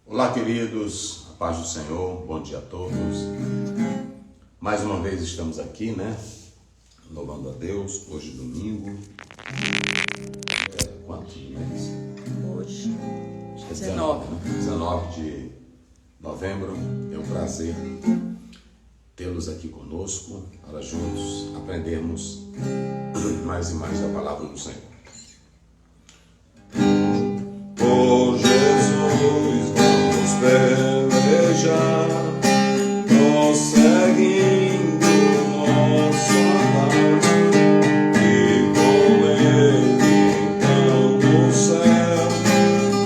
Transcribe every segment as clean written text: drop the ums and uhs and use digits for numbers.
Olá, queridos, a paz do Senhor, bom dia a todos. Mais uma vez estamos aqui, né? Louvando a Deus, hoje domingo. Quanto mês? Hoje, Acho que é 19. 19 de novembro. É um prazer tê-los aqui conosco, para juntos aprendermos mais e mais da palavra do Senhor. Oh Jesus, vamos pelejar, prosseguindo nosso andar, e com Ele então no céu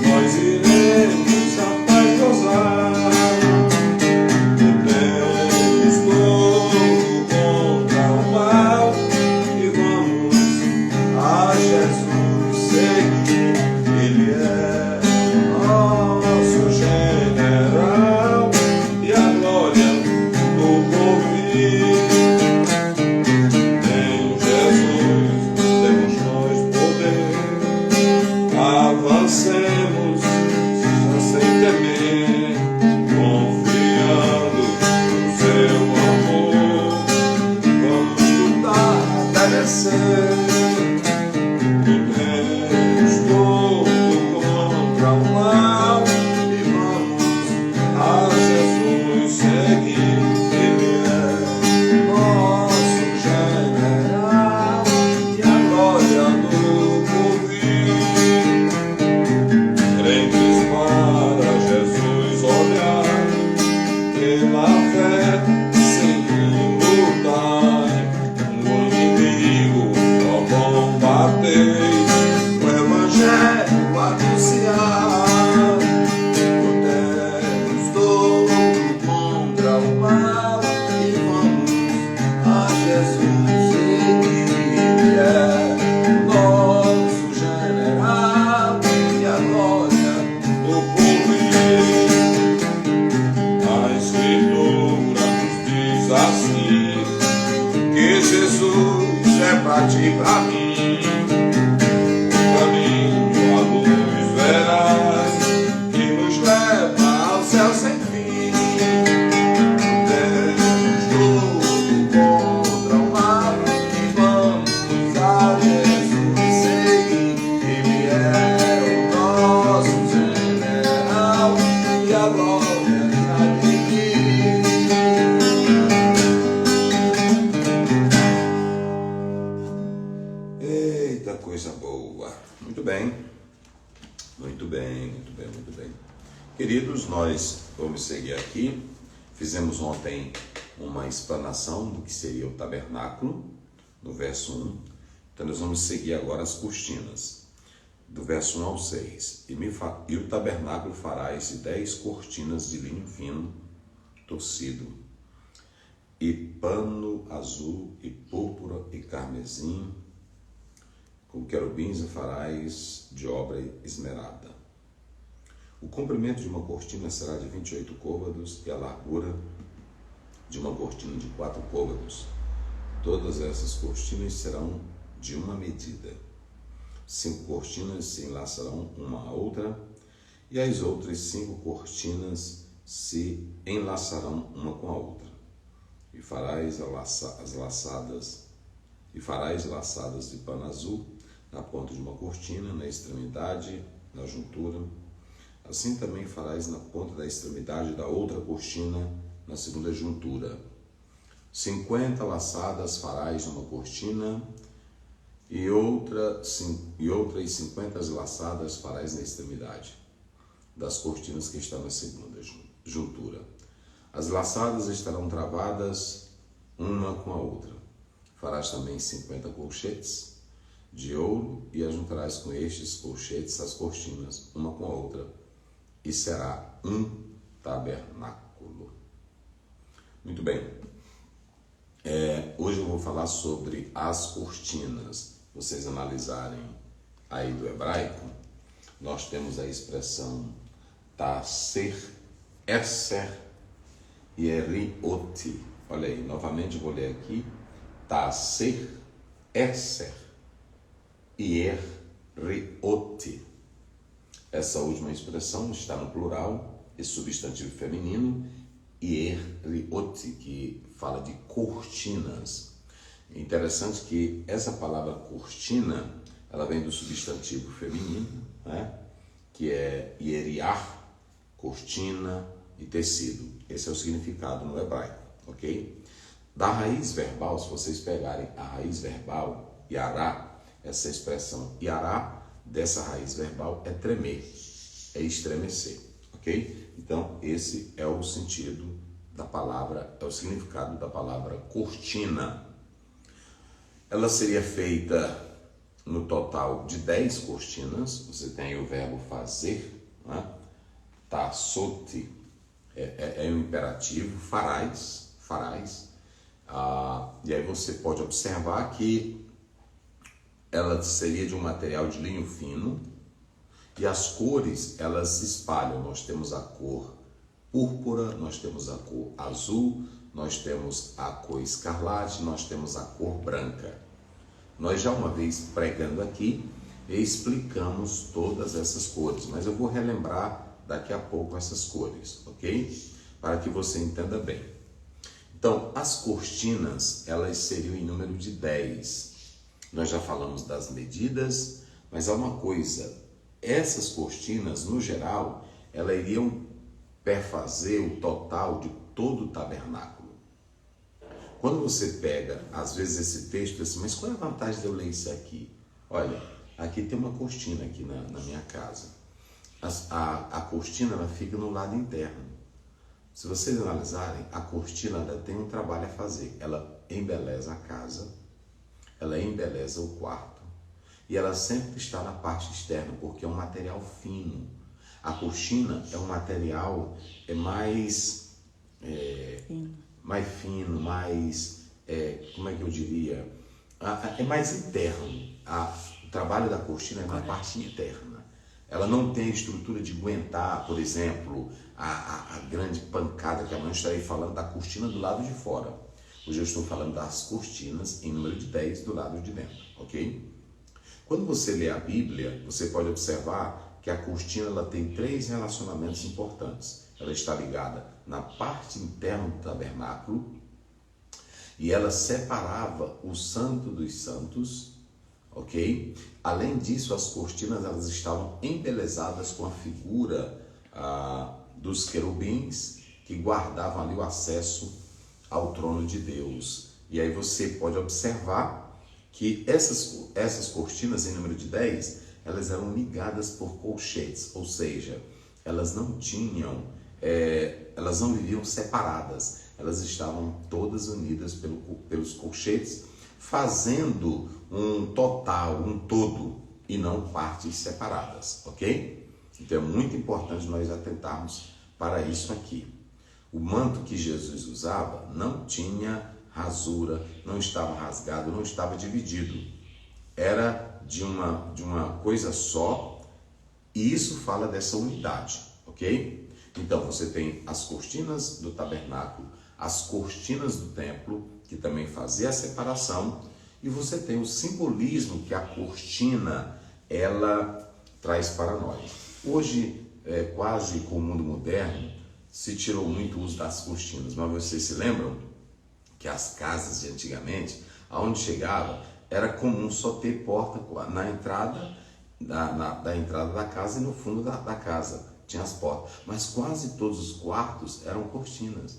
nós iremos a paz gozar. Temos todo contra o mal e vamos a Jesus seguir. Ele é nosso general e a glória do porvir. Em Jesus temos nós poder, avancemos sem temer, confiando no seu amor. Vamos lutar até vencer. Eita, coisa boa. Muito bem. Muito bem, muito bem, muito bem. Queridos, nós vamos seguir aqui. Fizemos ontem uma explanação do que seria o tabernáculo, no verso 1. Então nós vamos seguir agora as cortinas, do verso 1 ao 6. E o tabernáculo farás de 10 cortinas de linho fino, torcido, e pano azul, e púrpura, e carmesim. Com querubins farás de obra esmerada. O comprimento de uma cortina será de 28 côvados e a largura de uma cortina de 4 côvados. Todas essas cortinas serão de uma medida. 5 cortinas se enlaçarão uma à outra e as outras 5 cortinas se enlaçarão uma com a outra. E farás laçadas de pano azul na ponta de uma cortina, na extremidade, na juntura. Assim também farás na ponta da extremidade da outra cortina, na segunda juntura. 50 laçadas farás numa cortina e outras 50 laçadas farás na extremidade das cortinas que estão na segunda juntura. As laçadas estarão travadas uma com a outra. Farás também 50 colchetes de ouro e ajuntarás com estes colchetes as cortinas, uma com a outra, e será um tabernáculo. Muito bem. Hoje eu vou falar sobre as cortinas. Vocês analisarem aí do hebraico, nós temos a expressão taser, eser e eriot. Olha aí, novamente vou ler aqui. Taser, eser e eriot. Essa última expressão está no plural esse substantivo feminino, hierliot, que fala de cortinas. Interessante que essa palavra cortina, ela vem do substantivo feminino, né? Que é ieriar, cortina e tecido. Esse é o significado no hebraico, ok? Da raiz verbal, se vocês pegarem a raiz verbal, yará, essa expressão yará, dessa raiz verbal é tremer, é estremecer, ok? Então, esse é o sentido da palavra, é o significado da palavra cortina. Ela seria feita no total de 10 cortinas. Você tem o verbo fazer, né? Taçote é um imperativo, farás. E aí você pode observar que ela seria de um material de linho fino e as cores, elas se espalham. Nós temos a cor púrpura, nós temos a cor azul, nós temos a cor escarlate, nós temos a cor branca. Nós já uma vez pregando aqui, explicamos todas essas cores, mas eu vou relembrar daqui a pouco essas cores, ok? Para que você entenda bem. Então, as cortinas, elas seriam em número de 10. Nós já falamos das medidas, mas há uma coisa, essas cortinas, no geral, elas iriam perfazer o total de todo o tabernáculo. Quando você pega, às vezes, esse texto, assim, mas qual é a vantagem de eu ler isso aqui? Olha, aqui tem uma cortina aqui na minha casa. A cortina, ela fica no lado interno. Se vocês analisarem, a cortina, ela tem um trabalho a fazer. Ela embeleza a casa, ela embeleza o quarto e ela sempre está na parte externa, porque é um material fino. A cortina é um material mais fino, mais, como é que eu diria? É mais interno. O trabalho da cortina é na parte interna. Ela não tem a estrutura de aguentar, por exemplo, a grande pancada que amanhã eu estarei falando da cortina do lado de fora. Hoje eu estou falando das cortinas em número de 10 do lado de dentro, ok? Quando você lê a Bíblia, você pode observar que a cortina ela tem 3 relacionamentos importantes. Ela está ligada na parte interna do tabernáculo e ela separava o santo dos santos, ok? Além disso, as cortinas elas estavam embelezadas com a figura dos querubins que guardavam ali o acesso ao trono de Deus. E aí você pode observar que essas cortinas em número de 10, elas eram ligadas por colchetes, ou seja, elas não viviam separadas, elas estavam todas unidas pelos colchetes, fazendo um total, um todo, e não partes separadas, ok? Então é muito importante nós atentarmos para isso aqui. O manto que Jesus usava não tinha rasura, não estava rasgado, não estava dividido. Era de uma coisa só, e isso fala dessa unidade, ok? Então você tem as cortinas do tabernáculo, as cortinas do templo, que também fazia a separação, e você tem o simbolismo que a cortina ela traz para nós. Hoje, quase com o mundo moderno, se tirou muito o uso das cortinas, mas vocês se lembram que as casas de antigamente, aonde chegava, era comum só ter porta na entrada da entrada da casa e no fundo da casa tinha as portas, mas quase todos os quartos eram cortinas.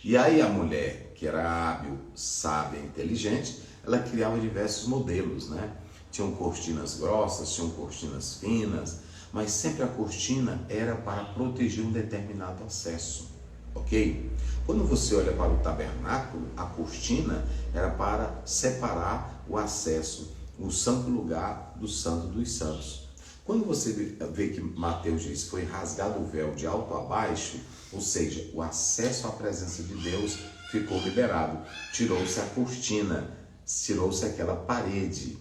E aí a mulher, que era hábil, sábia, inteligente, ela criava diversos modelos, né? Tinham cortinas grossas, tinham cortinas finas, mas sempre a cortina era para proteger um determinado acesso, ok? Quando você olha para o tabernáculo, a cortina era para separar o acesso, o santo lugar do santo dos santos. Quando você vê que Mateus diz que foi rasgado o véu de alto a baixo, ou seja, o acesso à presença de Deus ficou liberado, tirou-se a cortina, tirou-se aquela parede.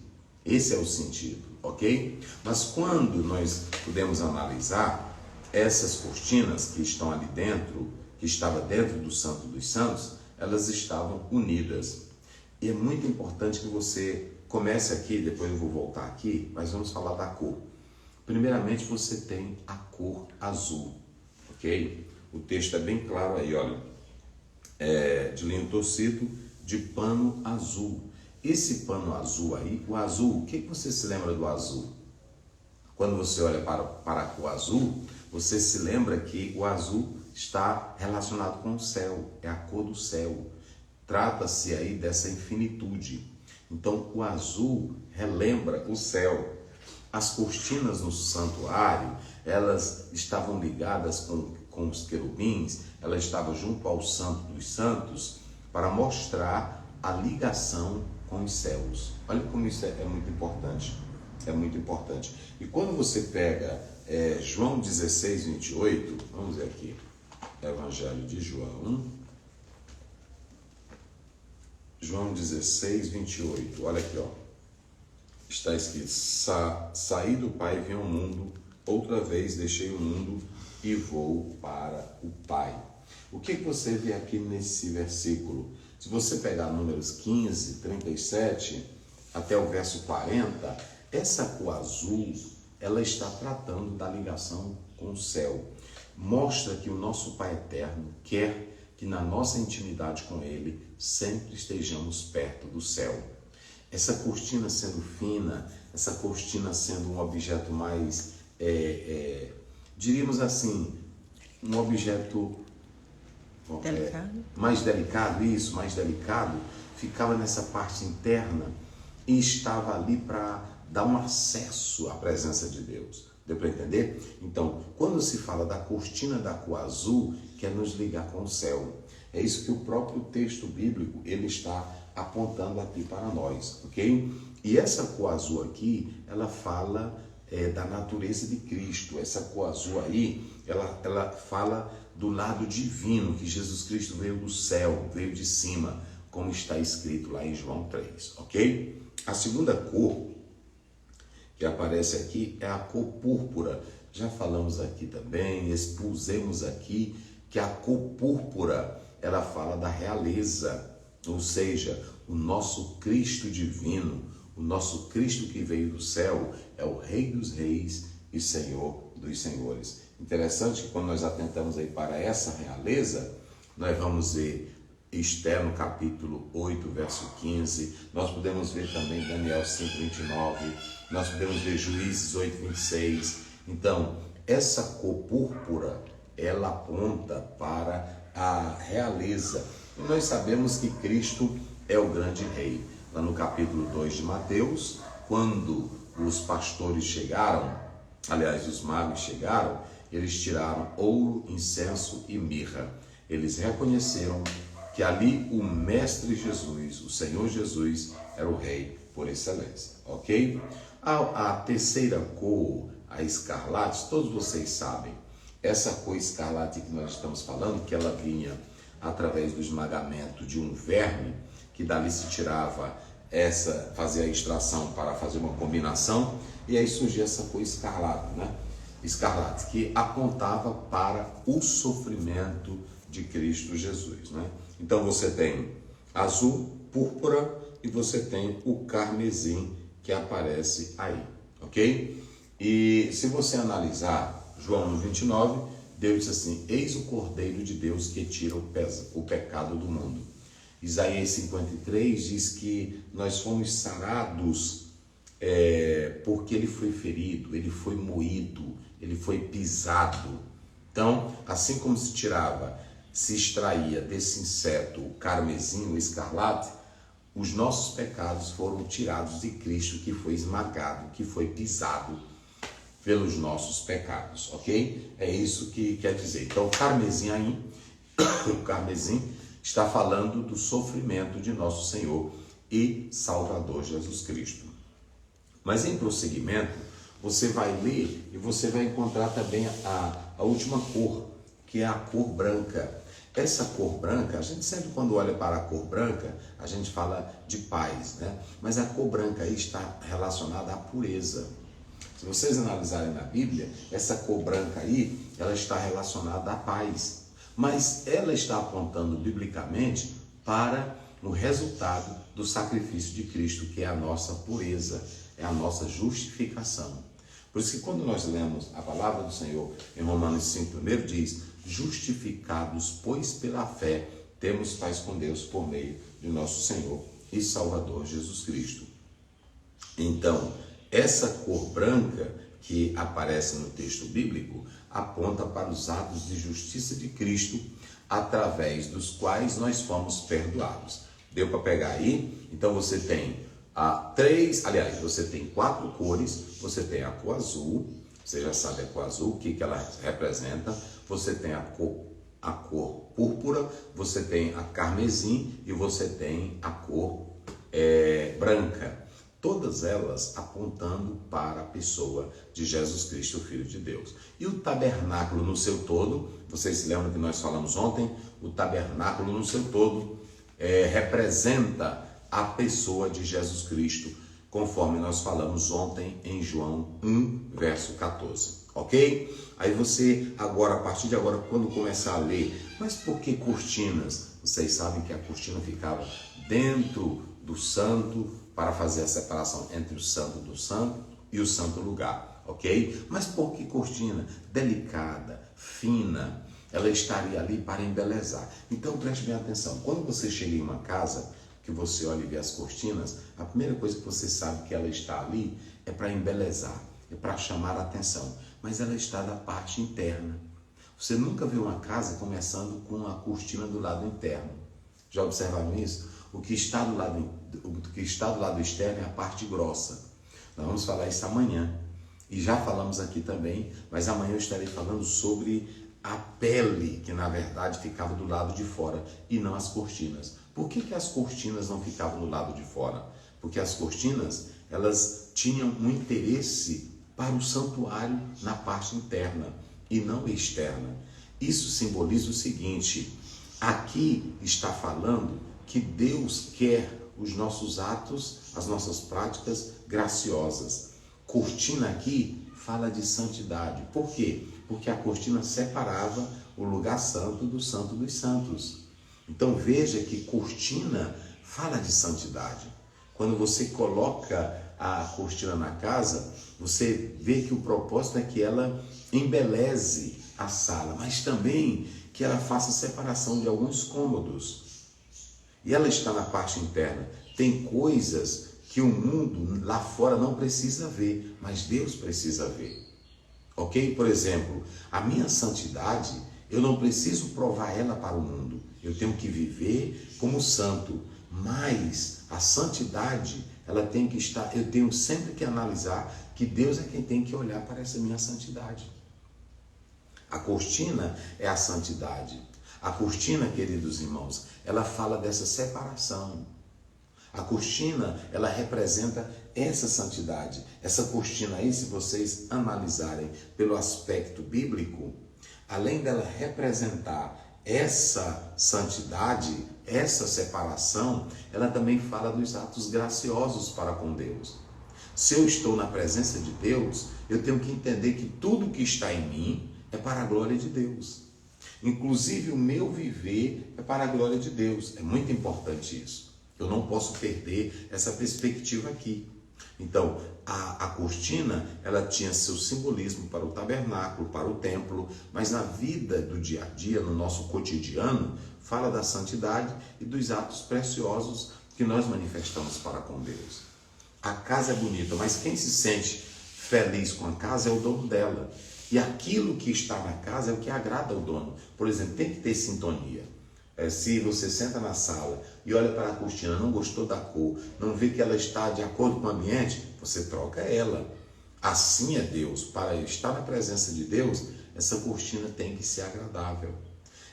Esse é o sentido, ok? Mas quando nós podemos analisar essas cortinas que estão ali dentro, que estava dentro do Santo dos Santos, elas estavam unidas. E é muito importante que você comece aqui, depois eu vou voltar aqui, mas vamos falar da cor. Primeiramente você tem a cor azul, ok? ok? O texto é bem claro aí, olha, de linho torcido, de pano azul. Esse pano azul aí, o azul, o que você se lembra do azul? Quando você olha para a cor azul, você se lembra que o azul está relacionado com o céu, é a cor do céu. Trata-se aí dessa infinitude. Então, o azul relembra o céu. As cortinas no santuário, elas estavam ligadas com os querubins, elas estavam junto ao Santo dos Santos para mostrar a ligação com os céus. Olha como isso é muito importante. É muito importante. E quando você pega João 16, 28, vamos ver aqui, Evangelho de João, João 16, 28, olha aqui, ó. Está escrito, saí do Pai e vim ao mundo, outra vez deixei o mundo e vou para o Pai. O que você vê aqui nesse versículo? Se você pegar números 15, 37, até o verso 40, essa cor azul, ela está tratando da ligação com o céu. Mostra que o nosso Pai Eterno quer que na nossa intimidade com Ele sempre estejamos perto do céu. Essa cortina sendo fina, essa cortina sendo um objeto mais, diríamos assim, um objeto mais delicado, isso, mais delicado, ficava nessa parte interna e estava ali para dar um acesso à presença de Deus. Deu para entender? Então, quando se fala da cortina da cor azul, quer nos ligar com o céu. É isso que o próprio texto bíblico, ele está apontando aqui para nós, ok? E essa cor azul aqui, ela fala da natureza de Cristo. Essa cor azul aí, ela fala do lado divino, que Jesus Cristo veio do céu, veio de cima, como está escrito lá em João 3, ok? A segunda cor que aparece aqui é a cor púrpura. Já falamos aqui também, expusemos aqui que a cor púrpura, ela fala da realeza, ou seja, o nosso Cristo divino, o nosso Cristo que veio do céu, é o Rei dos Reis e Senhor dos Senhores. Interessante que quando nós atentamos aí para essa realeza, nós vamos ver Esther no capítulo 8, verso 15, nós podemos ver também Daniel 5, 29, nós podemos ver Juízes 8, 26. Então, essa cor púrpura, ela aponta para a realeza. E nós sabemos que Cristo é o grande rei. Lá no capítulo 2 de Mateus, quando os pastores chegaram, aliás, os magos chegaram, eles tiraram ouro, incenso e mirra. Eles reconheceram que ali o Mestre Jesus, o Senhor Jesus, era o Rei por excelência, ok? A terceira cor, a escarlate, todos vocês sabem, essa cor escarlate que nós estamos falando, que ela vinha através do esmagamento de um verme, que dali se tirava fazia a extração para fazer uma combinação, e aí surgia essa cor escarlate, né? Escarlate, que apontava para o sofrimento de Cristo Jesus, né? Então você tem azul, púrpura e você tem o carmesim que aparece aí, ok? E se você analisar João 29, Deus diz assim, eis o Cordeiro de Deus que tira o pecado do mundo. Isaías 53 diz que nós fomos sarados porque ele foi ferido, ele foi moído, ele foi pisado. Então, assim como se extraía desse inseto o carmesim, o escarlate, os nossos pecados foram tirados de Cristo, que foi esmagado, que foi pisado pelos nossos pecados, ok? É isso que quer dizer. Então, o carmesim está falando do sofrimento de nosso Senhor e Salvador Jesus Cristo. Mas em prosseguimento, você vai ler e você vai encontrar também a última cor, que é a cor branca. Essa cor branca, a gente sempre quando olha para a cor branca, a gente fala de paz, né? Mas a cor branca aí está relacionada à pureza. Se vocês analisarem na Bíblia, essa cor branca aí, ela está relacionada à paz. Mas ela está apontando biblicamente para o resultado do sacrifício de Cristo, que é a nossa pureza, é a nossa justificação. Por isso que quando nós lemos a palavra do Senhor em Romanos 5, primeiro diz: justificados, pois pela fé, temos paz com Deus por meio de nosso Senhor e Salvador Jesus Cristo. Então, essa cor branca que aparece no texto bíblico aponta para os atos de justiça de Cristo, através dos quais nós fomos perdoados. Deu para pegar aí? Então você tem você tem 4 cores. Você tem a cor azul, você já sabe a cor azul, o que ela representa. Você tem a cor púrpura, você tem a carmesim e você tem a cor branca. Todas elas apontando para a pessoa de Jesus Cristo, o Filho de Deus. E o tabernáculo no seu todo, vocês se lembram que nós falamos ontem? O tabernáculo no seu todo representa a pessoa de Jesus Cristo, conforme nós falamos ontem em João 1, verso 14. Ok? Aí você, agora, a partir de agora, quando começar a ler, mas por que cortinas? Vocês sabem que a cortina ficava dentro do santo, para fazer a separação entre o santo do santo e o santo lugar, ok? Mas por que cortina? Delicada, fina, ela estaria ali para embelezar. Então preste bem atenção, quando você chega em uma casa, que você olha e vê as cortinas, a primeira coisa que você sabe que ela está ali é para embelezar, é para chamar a atenção, mas ela está da parte interna. Você nunca viu uma casa começando com a cortina do lado interno. Já observaram isso? O que está do lado externo é a parte grossa. Nós vamos falar isso amanhã. E já falamos aqui também, mas amanhã eu estarei falando sobre a pele, que na verdade ficava do lado de fora, e não as cortinas. Por que as cortinas não ficavam do lado de fora? Porque as cortinas, elas tinham um interesse para o santuário na parte interna e não externa. Isso simboliza o seguinte: aqui está falando que Deus quer os nossos atos, as nossas práticas graciosas. Cortina aqui fala de santidade. Por quê? Porque a cortina separava o lugar santo do santo dos santos. Então veja que cortina fala de santidade. Quando você coloca a cortina na casa, você vê que o propósito é que ela embeleze a sala, mas também que ela faça separação de alguns cômodos. E ela está na parte interna. Tem coisas que o mundo lá fora não precisa ver, mas Deus precisa ver. Ok? Por exemplo, a minha santidade, eu não preciso provar ela para o mundo. Eu tenho que viver como santo. Mas a santidade, ela tem que estar, eu tenho sempre que analisar que Deus é quem tem que olhar para essa minha santidade. A cortina é a santidade. A cortina, queridos irmãos, ela fala dessa separação. A cortina, ela representa essa santidade. Essa cortina aí, se vocês analisarem pelo aspecto bíblico, além dela representar essa santidade, essa separação, ela também fala dos atos graciosos para com Deus. Se eu estou na presença de Deus, eu tenho que entender que tudo que está em mim é para a glória de Deus. Inclusive o meu viver é para a glória de Deus. É muito importante isso. Eu não posso perder essa perspectiva aqui. Então, a cortina, ela tinha seu simbolismo para o tabernáculo, para o templo, mas na vida do dia a dia, no nosso cotidiano, fala da santidade e dos atos preciosos que nós manifestamos para com Deus. A casa é bonita, mas quem se sente feliz com a casa é o dono dela. E aquilo que está na casa é o que agrada ao dono. Por exemplo, tem que ter sintonia. Se você senta na sala e olha para a cortina, não gostou da cor, não vê que ela está de acordo com o ambiente, você troca ela. Assim é Deus. Para estar na presença de Deus, essa cortina tem que ser agradável.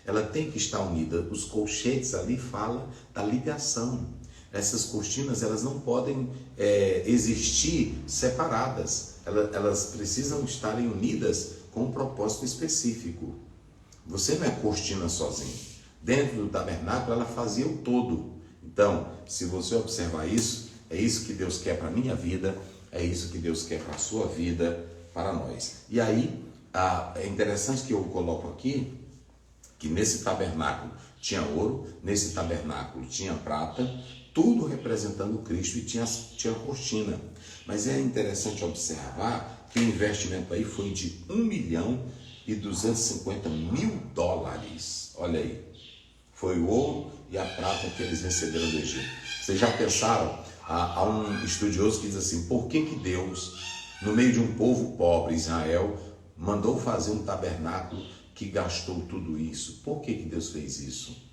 Ela tem que estar unida. Os colchetes ali falam da ligação. Essas cortinas, elas não podem existir separadas. Elas precisam estarem unidas com um propósito específico. Você não é cortina sozinho. Dentro do tabernáculo, ela fazia o todo. Então, se você observar isso, é isso que Deus quer para a minha vida, é isso que Deus quer para a sua vida, para nós. E aí, é interessante que eu coloco aqui, que nesse tabernáculo tinha ouro, nesse tabernáculo tinha prata, tudo representando Cristo, e tinha cortina. Mas é interessante observar que o investimento aí foi de $1.250.000. Olha aí, foi o ouro e a prata que eles receberam do Egito. Vocês já pensaram? Há um estudioso que diz assim, por que Deus, no meio de um povo pobre, Israel, mandou fazer um tabernáculo que gastou tudo isso? Por que Deus fez isso?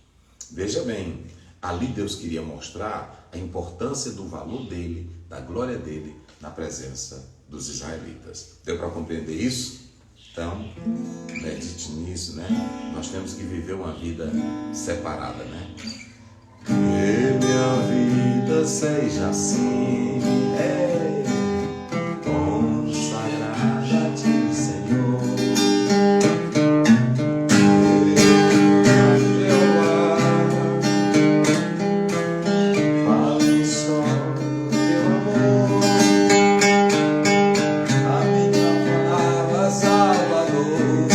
Veja bem, ali Deus queria mostrar a importância do valor dele, da glória dele, na presença dos israelitas. Deu para compreender isso? Então, medite nisso, né? Nós temos que viver uma vida separada, né? Que minha vida seja assim, consagrada a ti, Senhor. Fale só do teu amor, a minha palavra Salvador,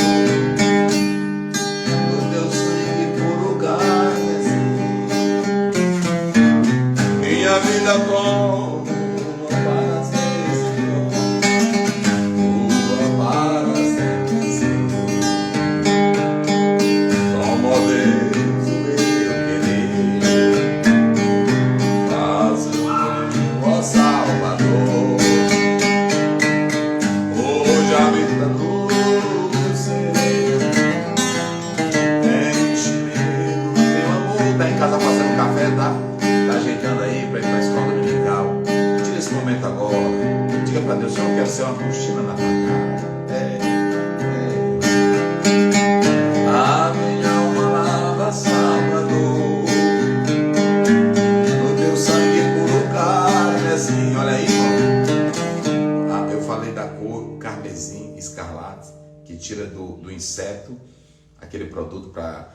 do teu sangue puro carmesim. Minha vida como para ser Senhor, tua para sempre Senhor. Como Deus o meu querer, faz o meu, ó Salvador. Hoje a vida do Senhor enche-me do teu amor. Tá em casa fazendo café, tá? Tá ajeitando aí para ir para a escola dominical. Tira esse momento agora. Diga para Deus, eu quero ser uma cortina na tua casa. A minha alma lava, Salvador, no teu sangue puro carmesim. Olha aí, irmão. Eu falei da cor carmesim, escarlate, que tira do inseto aquele produto para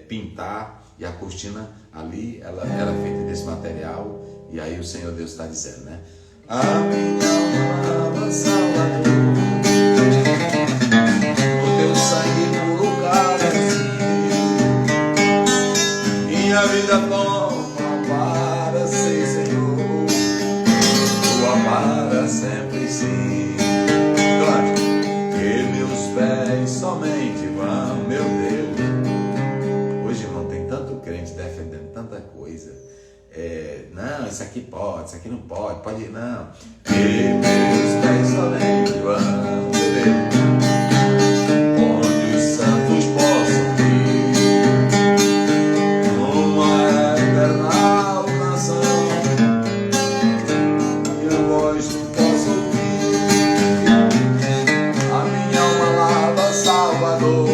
pintar, e a cortina ali, ela era feita desse material. E aí o Senhor Deus está dizendo, né? A minha alma lava, Salvador, o teu sangue puro carmesim. Minha vida toma para ser Senhor, tua para sempre sim. Cante. Que meus pés somente vão, meu Deus. Hoje, irmão, tem tanto crente defendendo tanta coisa. Não, isso aqui pode, isso aqui não pode, pode ir, não. Que meus pés somente vão, meu Deus, onde os santos possam ir, numa eterna canção, minha voz tu possa ouvir. A minha alma lava, Salvador,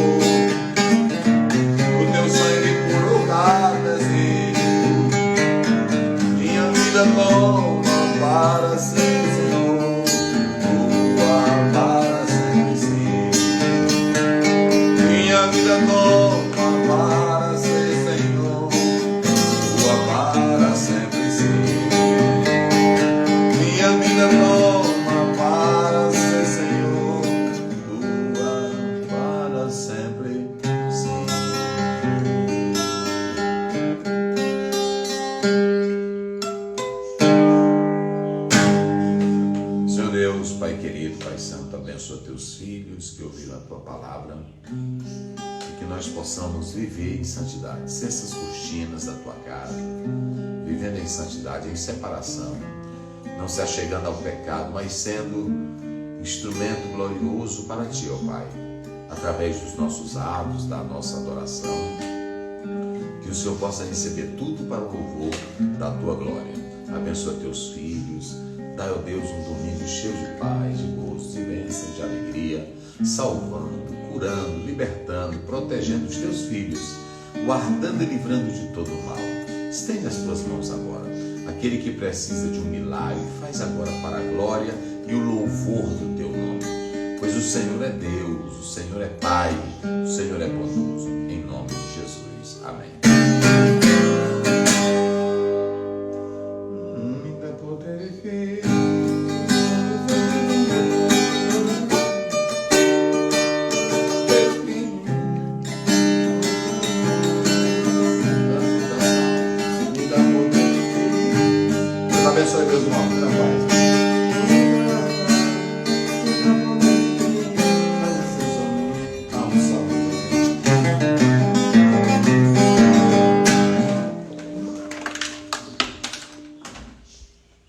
o teu sangue puro carmesim. Minha vida toma para ser Senhor, tua para sempre sim. Minha vida toma para ser Senhor, tua para sempre sim. Minha vida toma para ser Senhor, tua para sempre sim. Senhor Deus, Pai querido, Pai santo, abençoa teus filhos que ouviram a tua palavra, e que nós possamos viver em santidade, ser essas cortinas da tua casa, vivendo em santidade, em separação, não se achegando ao pecado, mas sendo instrumento glorioso para ti, ó Pai, através dos nossos atos, da nossa adoração, que o Senhor possa receber tudo para o louvor da tua glória. Abençoa teus filhos, dá, ó Deus, um domingo cheio de paz, de gozo, de bênçãos, de alegria, salvando, curando, libertando, protegendo os teus filhos, guardando e livrando de todo o mal. Estende as tuas mãos agora. Aquele que precisa de um milagre, faz agora para a glória e o louvor do teu nome. Pois o Senhor é Deus, o Senhor é Pai, o Senhor é bondoso.